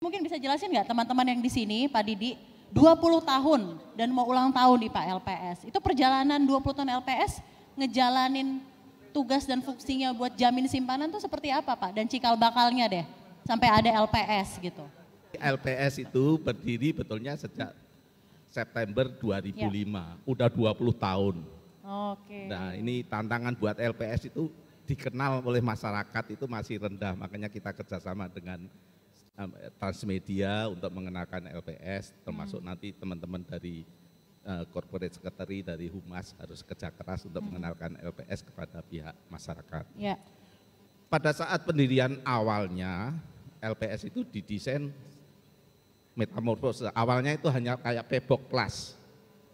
mungkin bisa jelasin nggak teman-teman yang di sini, Pak Didi, 20 tahun dan mau ulang tahun di Pak LPS. Itu perjalanan 20 tahun LPS ngejalanin tugas dan fungsinya buat jamin simpanan tuh seperti apa Pak? Dan cikal bakalnya deh, sampai ada LPS gitu. LPS itu berdiri betulnya sejak September 2005, udah 20 tahun. Oke. Nah ini tantangan buat LPS itu dikenal oleh masyarakat itu masih rendah, makanya kita kerjasama dengan Transmedia untuk mengenalkan LPS, termasuk nanti teman-teman dari corporate secretary dari Humas harus kerja keras untuk mengenalkan LPS kepada pihak masyarakat. Ya. Pada saat pendirian awalnya, LPS itu didesain metamorfose. Awalnya itu hanya kayak pebok plus.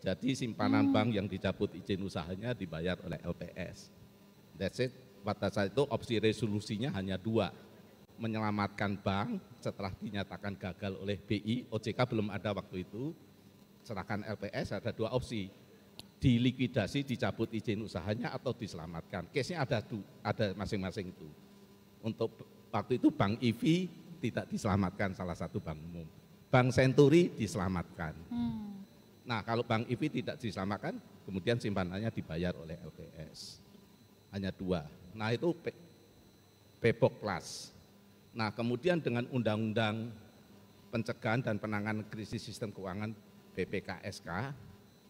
Jadi simpanan bank yang dicabut izin usahanya dibayar oleh LPS. That's it. Pada saat itu opsi resolusinya hanya dua. Menyelamatkan bank setelah dinyatakan gagal oleh BI, OJK belum ada waktu itu. Serahkan LPS ada dua opsi. Dilikuidasi, dicabut izin usahanya atau diselamatkan. Case-nya ada masing-masing itu. Untuk waktu itu Bank IV tidak diselamatkan, salah satu bank umum. Bank Senturi diselamatkan. Nah kalau Bank IV tidak diselamatkan, kemudian simpanannya dibayar oleh LPS. Hanya dua. Nah itu Pebok Plus. Nah kemudian dengan Undang-Undang Pencegahan dan Penanganan Krisis Sistem Keuangan BPKSK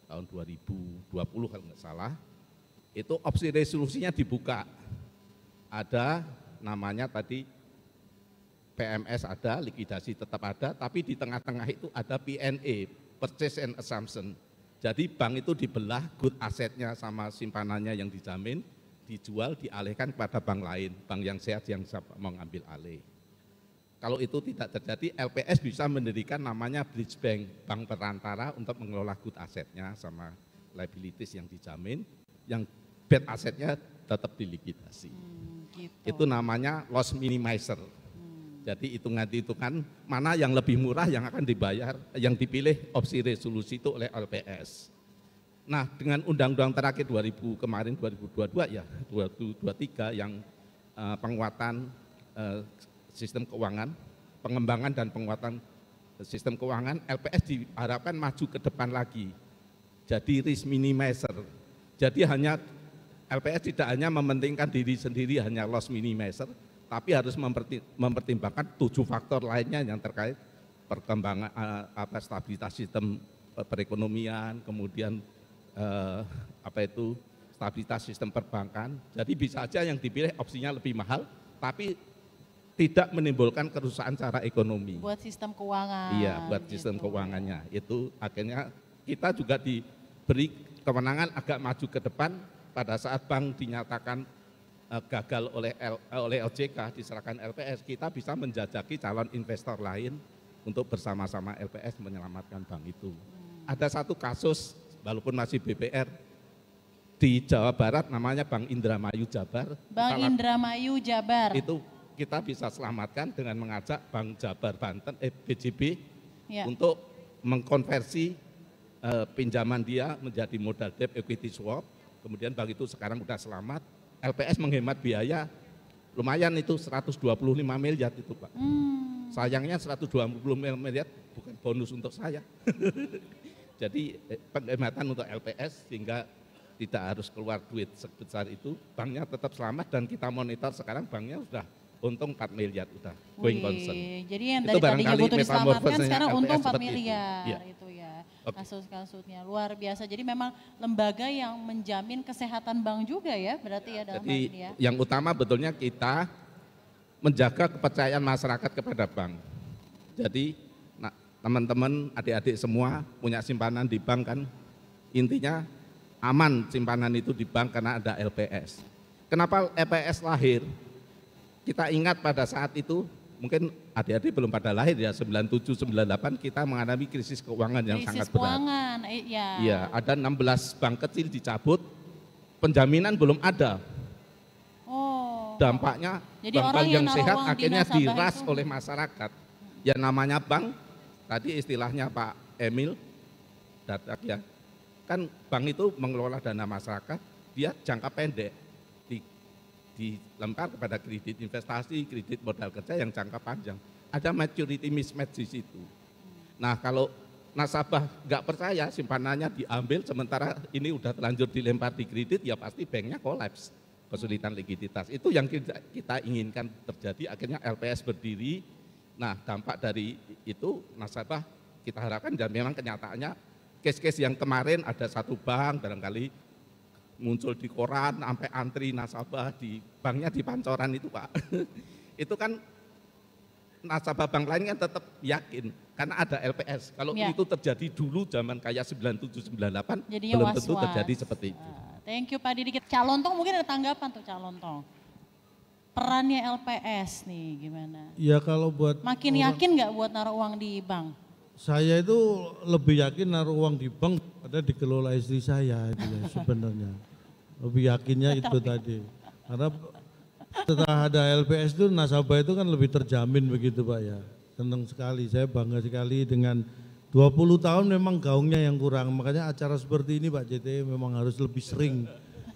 tahun 2020 kalau nggak salah, itu opsi resolusinya dibuka. Ada namanya tadi PMS ada, likuidasi tetap ada, tapi di tengah-tengah itu ada PNA, Purchase and Assumption. Jadi bank itu dibelah, good asetnya sama simpanannya yang dijamin, dijual, dialihkan kepada bank lain, bank yang sehat yang mau ngambil alih. Kalau itu tidak terjadi, LPS bisa mendirikan namanya bridge bank, bank perantara untuk mengelola good asetnya sama liabilities yang dijamin, yang bad asetnya tetap dilikuidasi. Gitu. Itu namanya loss minimizer. Jadi hitungan mana yang lebih murah yang akan dibayar, yang dipilih opsi resolusi itu oleh LPS. Nah dengan undang-undang terakhir 2022 ya, 2023 yang penguatan sistem keuangan, pengembangan dan penguatan sistem keuangan, LPS diharapkan maju ke depan lagi. Jadi risk minimizer. Jadi LPS tidak hanya mementingkan diri sendiri hanya loss minimizer, tapi harus mempertimbangkan 7 faktor lainnya yang terkait perkembangan stabilitas sistem perekonomian, kemudian stabilitas sistem perbankan. Jadi bisa saja yang dipilih opsinya lebih mahal, tapi tidak menimbulkan kerusakan secara ekonomi. Buat sistem keuangan. Iya, buat sistem keuangannya. Itu akhirnya kita juga diberi kewenangan agak maju ke depan pada saat bank dinyatakan gagal oleh OJK, diserahkan LPS, kita bisa menjajaki calon investor lain untuk bersama-sama LPS menyelamatkan bank itu. Ada satu kasus, walaupun masih BPR, di Jawa Barat namanya Bank Indramayu Jabar. Bank Indramayu Jabar. Itu kita bisa selamatkan dengan mengajak Bank Jabar Banten, BJB, ya, untuk mengkonversi pinjaman dia menjadi modal debt equity swap. Kemudian bank itu sekarang sudah selamat. LPS menghemat biaya lumayan itu 125 miliar itu Pak. Sayangnya 120 miliar bukan bonus untuk saya. Jadi penghematan untuk LPS sehingga tidak harus keluar duit sebesar itu. Banknya tetap selamat dan kita monitor sekarang banknya sudah untung 4 miliar udah going concern. Jadi yang dari tadinya butuh diselamatkan sekarang untung 4 miliar itu ya. Okay. Kasus-kasusnya luar biasa. Jadi memang lembaga yang menjamin kesehatan bank juga ya, berarti ya dalam hal ini ya. Yang utama betulnya kita menjaga kepercayaan masyarakat kepada bank. Jadi teman-teman, adik-adik semua punya simpanan di bank kan, intinya aman simpanan itu di bank karena ada LPS. Kenapa LPS lahir? Kita ingat pada saat itu, mungkin adik-adik belum pada lahir ya, 97, 98 kita mengalami krisis keuangan yang sangat berat. Keuangan, ya. Iya, ada 16 bank kecil dicabut, penjaminan belum ada. Oh. Dampaknya bank-bank yang sehat akhirnya diras oleh masyarakat. Ya namanya bank, tadi istilahnya Pak Emil, Dadak ya, kan bank itu mengelola dana masyarakat, dia jangka pendek. Dilempar kepada kredit investasi, kredit modal kerja yang jangka panjang. ada maturity mismatch di situ. Nah kalau nasabah nggak percaya simpanannya diambil sementara ini udah terlanjur dilempar di kredit, ya pasti banknya kolaps, kesulitan likuiditas. Itu yang kita inginkan terjadi, akhirnya LPS berdiri. Nah dampak dari itu nasabah kita harapkan, dan memang kenyataannya case-case yang kemarin ada satu bank barangkali muncul di koran sampai antri nasabah di banknya di Pancoran itu Pak. Itu kan nasabah bank lain kan tetap yakin karena ada LPS. Kalau itu terjadi dulu zaman kayak 97 98 jadinya belum tentu terjadi seperti itu. Thank you Pak Didi. Cak Lontong mungkin ada tanggapan tuh Cak Lontong. Perannya LPS nih gimana? Ya kalau buat makin yakin nggak buat naruh uang di bank? Saya itu lebih yakin naruh uang di bank pada dikelola istri saya itu ya sebenarnya. Lebih yakinnya itu tadi. Karena setelah ada LPS itu nasabah itu kan lebih terjamin begitu Pak ya. Senang sekali, saya bangga sekali dengan 20 tahun memang gaungnya yang kurang. Makanya acara seperti ini Pak JT memang harus lebih sering.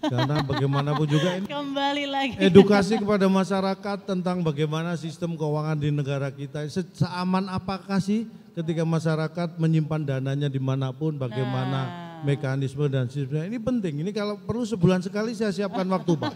Karena bagaimanapun juga ini kembali lagi edukasi kepada masyarakat tentang bagaimana sistem keuangan di negara kita. Seaman apakah sih ketika masyarakat menyimpan dananya dimanapun, bagaimana mekanisme dan sistemnya. Ini penting, ini kalau perlu sebulan sekali saya siapkan waktu Pak.